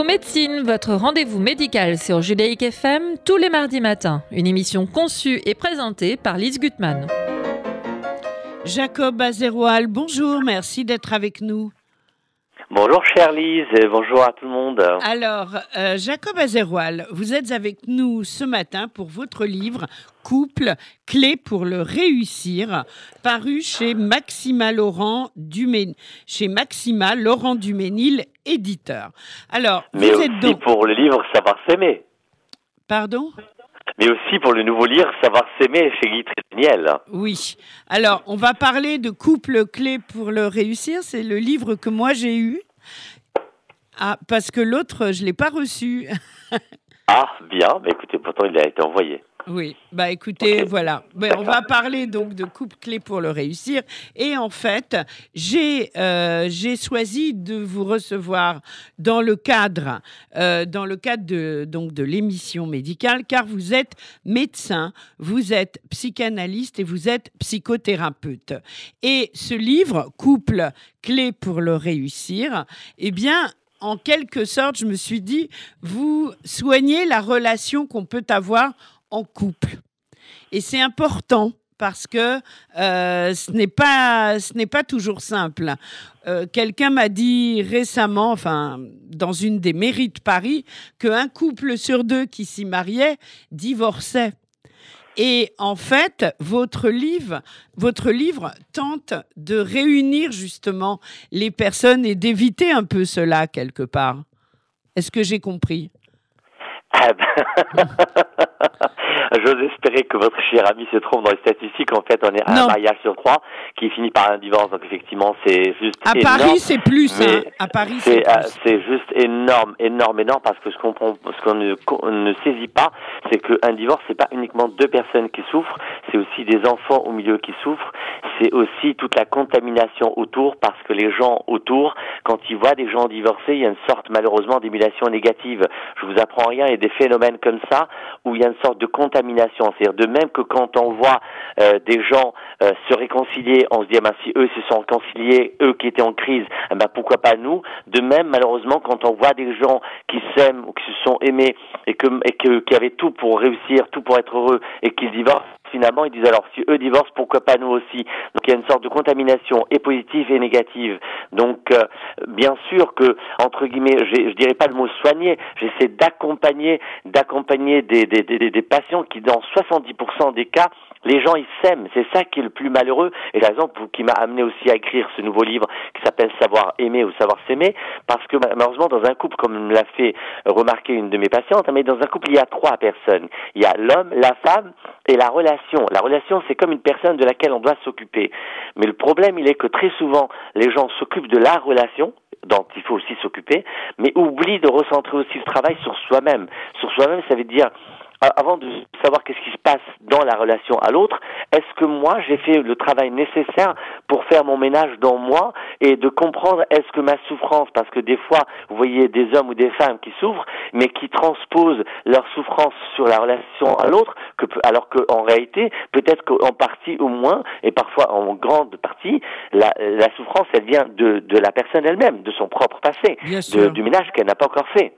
Info Médecine, votre rendez-vous médical sur Judaïque FM, tous les mardis matins. Une émission conçue et présentée par Lise Gutmann. Jacob Azeroual, bonjour, merci d'être avec nous. Bonjour chère Lise, et bonjour à tout le monde. Alors, Jacob Azeroual, vous êtes avec nous ce matin pour votre livre « Couple, clé pour le réussir », paru chez Maxima Laurent Duménil, éditeur. Alors, mais vous aussi êtes donc... pour le livre « Savoir s'aimer ». Pardon ? Mais aussi pour le nouveau livre « Savoir s'aimer » chez Guy Tréniel. Oui. Alors, on va parler de Couple, clé pour le réussir. C'est le livre que moi j'ai eu. Ah, parce que l'autre, je ne l'ai pas reçu. Ah, bien. Mais écoutez, pourtant, il a été envoyé. Oui, bah écoutez, Okay. voilà. Ben, on va parler donc de couple clé pour le réussir. Et en fait, j'ai choisi de vous recevoir dans le cadre de l'émission médicale, car vous êtes médecin, vous êtes psychanalyste et vous êtes psychothérapeute. Et ce livre, Couple clé pour le réussir, eh bien, en quelque sorte, je me suis dit, vous soignez la relation qu'on peut avoir en couple. Et c'est important parce que ce n'est pas toujours simple. Quelqu'un m'a dit récemment, enfin, dans une des mairies de Paris, qu'un couple sur deux qui s'y mariait divorçait. Et en fait, votre livre tente de réunir justement les personnes et d'éviter un peu cela quelque part. Est-ce que j'ai compris ? J'ose espérer que votre cher ami se trompe dans les statistiques. En fait, on est à un mariage sur 3 qui finit par un divorce. Donc, effectivement, c'est juste à énorme. Paris, c'est plus. Hein. À Paris, c'est plus. C'est juste énorme parce que ce qu'on ne saisit pas, c'est qu'un divorce, c'est pas uniquement deux personnes qui souffrent, c'est aussi des enfants au milieu qui souffrent. C'est aussi toute la contamination autour, parce que les gens autour, quand ils voient des gens divorcés, il y a une sorte, malheureusement, d'émulation négative. Je vous apprends rien, il y a des phénomènes comme ça où il y a une sorte de contamination. C'est-à-dire de même que quand on voit des gens se réconcilier, on se dit si eux se sont réconciliés, eux qui étaient en crise, pourquoi pas nous. De même, malheureusement, quand on voit des gens qui s'aiment ou qui se sont aimés et qui avaient tout pour réussir, tout pour être heureux et qui se divorcent, finalement, ils disent alors si eux divorcent, pourquoi pas nous aussi. Donc il y a une sorte de contamination et positive et négative. Donc bien sûr que, entre guillemets, je dirais pas le mot soigner, j'essaie d'accompagner des patients qui, dans 70% des cas, les gens ils s'aiment, c'est ça qui est le plus malheureux, et la raison qui m'a amené aussi à écrire ce nouveau livre qui s'appelle Savoir aimer ou Savoir s'aimer, parce que malheureusement dans un couple, comme me l'a fait remarquer une de mes patientes, mais dans un couple il y a 3 personnes, il y a l'homme, la femme et la relation. La relation c'est comme une personne de laquelle on doit s'occuper, mais le problème il est que très souvent les gens s'occupent de la relation dont il faut aussi s'occuper, mais oublient de recentrer aussi le travail sur soi-même. Sur soi-même, ça veut dire, avant de savoir qu'est-ce qui se passe dans la relation à l'autre, est-ce que moi j'ai fait le travail nécessaire pour faire mon ménage dans moi et de comprendre est-ce que ma souffrance, parce que des fois vous voyez des hommes ou des femmes qui souffrent mais qui transposent leur souffrance sur la relation à l'autre, alors qu'en réalité peut-être qu'en partie au moins et parfois en grande partie la souffrance elle vient de la personne elle-même, de son propre passé, du ménage qu'elle n'a pas encore fait.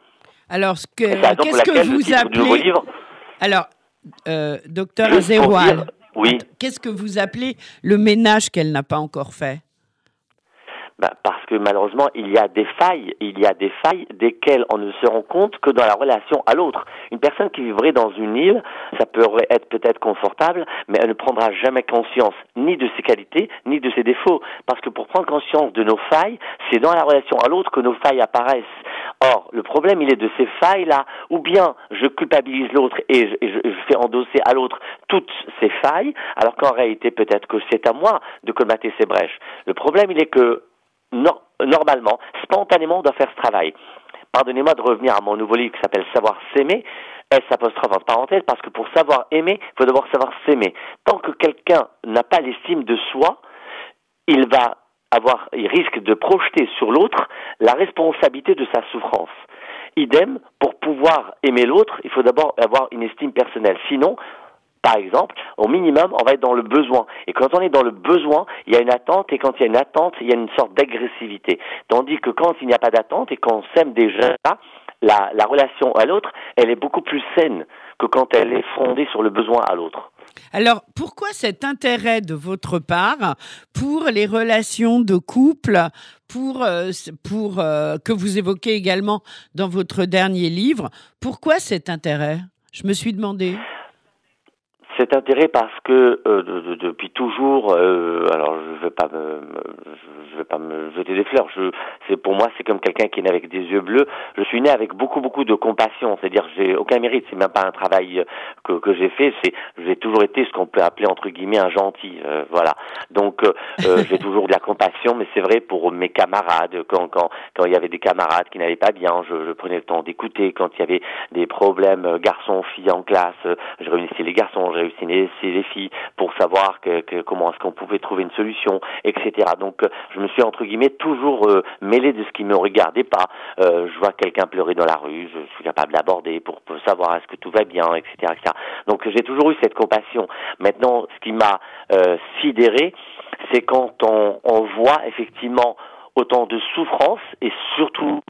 Alors qu'est-ce que vous appelez Alors, docteur Azeroual, oui. Qu'est-ce que vous appelez le ménage qu'elle n'a pas encore fait ? Parce que malheureusement, il y a des failles desquelles on ne se rend compte que dans la relation à l'autre. Une personne qui vivrait dans une île, ça pourrait être peut-être confortable, mais elle ne prendra jamais conscience ni de ses qualités, ni de ses défauts. Parce que pour prendre conscience de nos failles, c'est dans la relation à l'autre que nos failles apparaissent. Or, le problème, il est de ces failles-là, ou bien je culpabilise l'autre et je fais endosser à l'autre toutes ces failles, alors qu'en réalité, peut-être que c'est à moi de colmater ces brèches. Le problème, il est que normalement, spontanément, on doit faire ce travail. Pardonnez-moi de revenir à mon nouveau livre qui s'appelle Savoir s'aimer, S' entre parenthèses, parce que pour savoir aimer, il faut d'abord savoir s'aimer. Tant que quelqu'un n'a pas l'estime de soi, il risque de projeter sur l'autre la responsabilité de sa souffrance. Idem, pour pouvoir aimer l'autre, il faut d'abord avoir une estime personnelle. Sinon, par exemple, au minimum, on va être dans le besoin. Et quand on est dans le besoin, il y a une attente, et quand il y a une attente, il y a une sorte d'agressivité. Tandis que quand il n'y a pas d'attente et qu'on s'aime déjà, la relation à l'autre, elle est beaucoup plus saine que quand elle est fondée sur le besoin à l'autre. Alors, pourquoi cet intérêt de votre part pour les relations de couple, que vous évoquez également dans votre dernier livre? Pourquoi cet intérêt? Je me suis demandé. Cet intérêt parce que depuis toujours, alors je vais pas me jeter des fleurs. Pour moi, c'est comme quelqu'un qui est né avec des yeux bleus. Je suis né avec beaucoup de compassion. C'est-à-dire, j'ai aucun mérite. C'est même pas un travail que j'ai fait. J'ai toujours été ce qu'on peut appeler entre guillemets un gentil. Voilà. Donc, j'ai toujours de la compassion. Mais c'est vrai pour mes camarades. Quand il y avait des camarades qui n'allaient pas bien, je prenais le temps d'écouter. Quand il y avait des problèmes garçons-filles en classe, je réunissais les garçons. C'est les filles pour savoir comment est-ce qu'on pouvait trouver une solution, etc. Donc je me suis entre guillemets toujours mêlé de ce qui me regardait pas. Je vois quelqu'un pleurer dans la rue, je suis capable d'aborder pour savoir est-ce que tout va bien, etc., etc. Donc j'ai toujours eu cette compassion. Maintenant, ce qui m'a sidéré, c'est quand on voit effectivement autant de souffrance et surtout,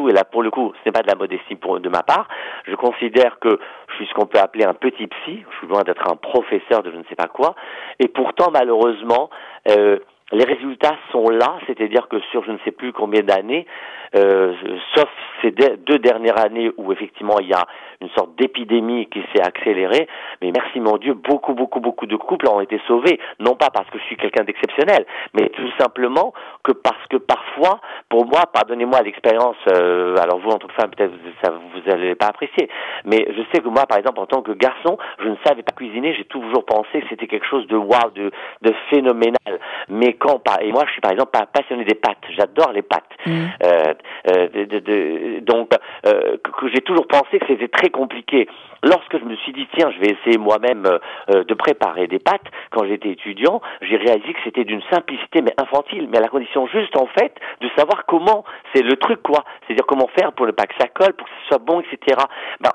et là pour le coup, ce n'est pas de la modestie de ma part, je considère que je suis ce qu'on peut appeler un petit psy, je suis loin d'être un professeur de je ne sais pas quoi, et pourtant malheureusement, les résultats sont là, c'est-à-dire que sur je ne sais plus combien d'années, sauf ces 2 dernières années où effectivement il y a une sorte d'épidémie qui s'est accélérée, mais merci mon Dieu, beaucoup de couples ont été sauvés, non pas parce que je suis quelqu'un d'exceptionnel, mais tout simplement que parce que parfois, pour moi, pardonnez-moi l'expérience, alors vous en tant que femme peut-être vous allez pas apprécier, mais je sais que moi par exemple en tant que garçon, je ne savais pas cuisiner, j'ai toujours pensé que c'était quelque chose de waouh, de phénoménal, mais et moi je suis par exemple passionné des pâtes, j'adore les pâtes, donc que j'ai toujours pensé que c'était très compliqué. Lorsque je me suis dit tiens, je vais essayer moi-même de préparer des pâtes, quand j'étais étudiant, j'ai réalisé que c'était d'une simplicité mais infantile, mais à la condition juste en fait de savoir comment, c'est le truc quoi, c'est-à-dire comment faire pour ne pas que ça colle, pour que ce soit bon, etc.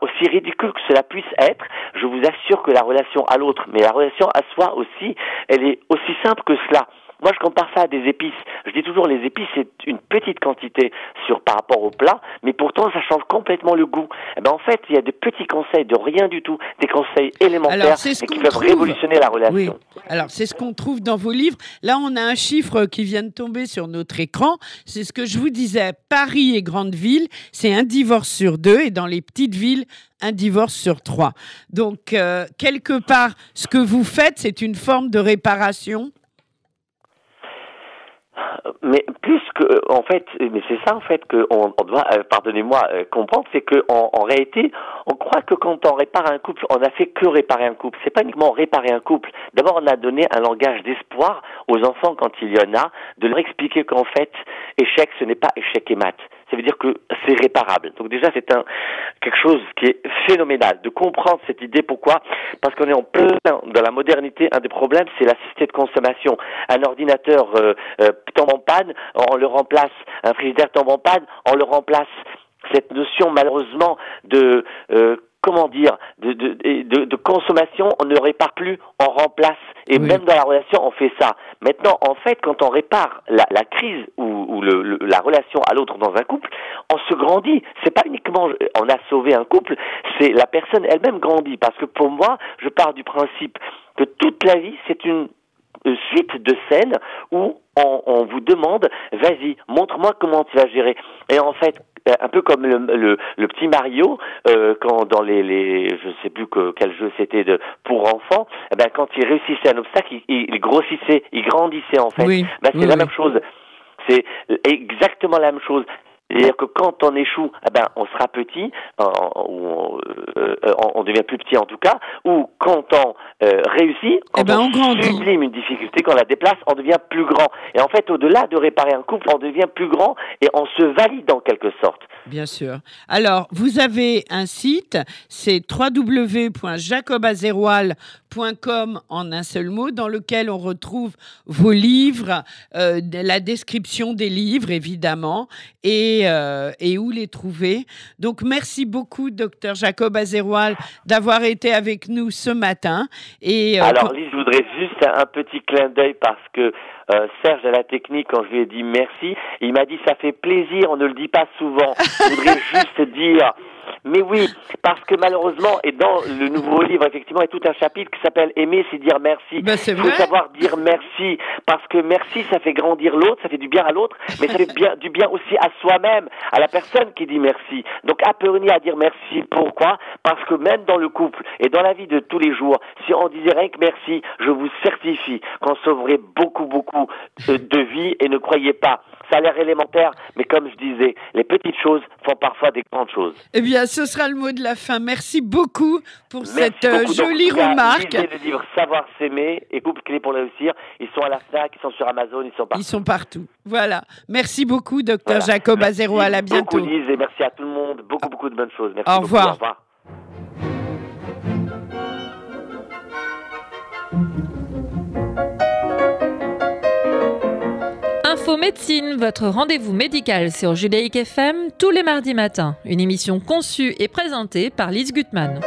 Aussi ridicule que cela puisse être, je vous assure que la relation à l'autre, mais la relation à soi aussi, elle est aussi simple que cela. Moi, je compare ça à des épices. Je dis toujours, les épices, c'est une petite quantité par rapport au plat, mais pourtant, ça change complètement le goût. En fait, il y a de petits conseils, de rien du tout, des conseils élémentaires, mais qui peuvent révolutionner la relation. Oui. Alors, c'est ce qu'on trouve dans vos livres. Là, on a un chiffre qui vient de tomber sur notre écran. C'est ce que je vous disais. Paris et grandes villes, c'est un divorce sur 2, et dans les petites villes, un divorce sur 3. Donc, quelque part, ce que vous faites, c'est une forme de réparation. Mais plus que, en fait, mais c'est ça en fait qu'on doit, pardonnez-moi, comprendre, c'est que en réalité, on croit que quand on répare un couple, on n'a fait que réparer un couple. C'est pas uniquement réparer un couple. D'abord, on a donné un langage d'espoir aux enfants quand il y en a, de leur expliquer qu'en fait, échec, ce n'est pas échec et mat. Ça veut dire que c'est réparable. Donc déjà, c'est quelque chose qui est phénoménal de comprendre cette idée. Pourquoi ? Parce qu'on est en plein dans la modernité. Un des problèmes, c'est la société de consommation. Un ordinateur tombe en panne, on le remplace. Un frigidaire tombe en panne, on le remplace. Cette notion, malheureusement, de consommation, on ne répare plus, on remplace. Et oui. Même dans la relation, on fait ça. Maintenant, en fait, quand on répare la crise ou la relation à l'autre dans un couple, on se grandit. C'est pas uniquement on a sauvé un couple, c'est la personne elle-même grandit. Parce que pour moi, je pars du principe que toute la vie, c'est une suite de scènes où on vous demande, vas-y, montre-moi comment tu vas gérer. Et en fait, un peu comme le petit Mario, quand dans je sais plus quel jeu c'était pour enfants, quand il réussissait un obstacle, il grossissait, il grandissait en fait. Oui, c'est la même chose. C'est exactement la même chose. C'est-à-dire que quand on échoue, on sera petit, on devient plus petit en tout cas, ou quand on réussit, quand on sublime une difficulté, quand on la déplace, on devient plus grand. Et en fait, au-delà de réparer un couple, on devient plus grand et on se valide en quelque sorte. Bien sûr. Alors, vous avez un site, c'est www.jacobazeroual.com en un seul mot, dans lequel on retrouve vos livres, la description des livres, évidemment, et où les trouver. Donc, merci beaucoup, Dr Jacob Azeroual, d'avoir été avec nous ce matin. Alors, Lise, je voudrais voudrais juste un petit clin d'œil parce que Serge à la technique, quand je lui ai dit merci, il m'a dit ça fait plaisir, on ne le dit pas souvent. Je voudrais juste dire... Mais oui, parce que malheureusement, et dans le nouveau livre, effectivement, il y a tout un chapitre qui s'appelle « Aimer, c'est dire merci ». Ben, c'est Il faut vrai. savoir dire merci, parce que merci, ça fait grandir l'autre, ça fait du bien à l'autre, mais ça fait du bien aussi à soi-même, à la personne qui dit merci. Donc apprenez à dire merci. Pourquoi ? Parce que même dans le couple et dans la vie de tous les jours, si on disait rien que merci, je vous certifie qu'on sauverait beaucoup de vies, et ne croyez pas. Ça a l'air élémentaire, mais comme je disais, les petites choses font parfois des grandes choses. Eh bien, ce sera le mot de la fin. Merci beaucoup pour Merci cette beaucoup. jolie Donc, remarque. lisez le livre Savoir s'aimer et Couple clé pour réussir. Ils sont à la FNAC, ils sont sur Amazon, ils sont partout. Ils sont partout. Voilà. Merci beaucoup, docteur Voilà. Jacob Merci Azero. À la bientôt. beaucoup, Lise, et merci à tout le monde. Beaucoup de bonnes choses. Merci Au beaucoup. revoir. Au revoir. Info Médecine, votre rendez-vous médical sur Judaïque FM tous les mardis matins. Une émission conçue et présentée par Lise Gutmann.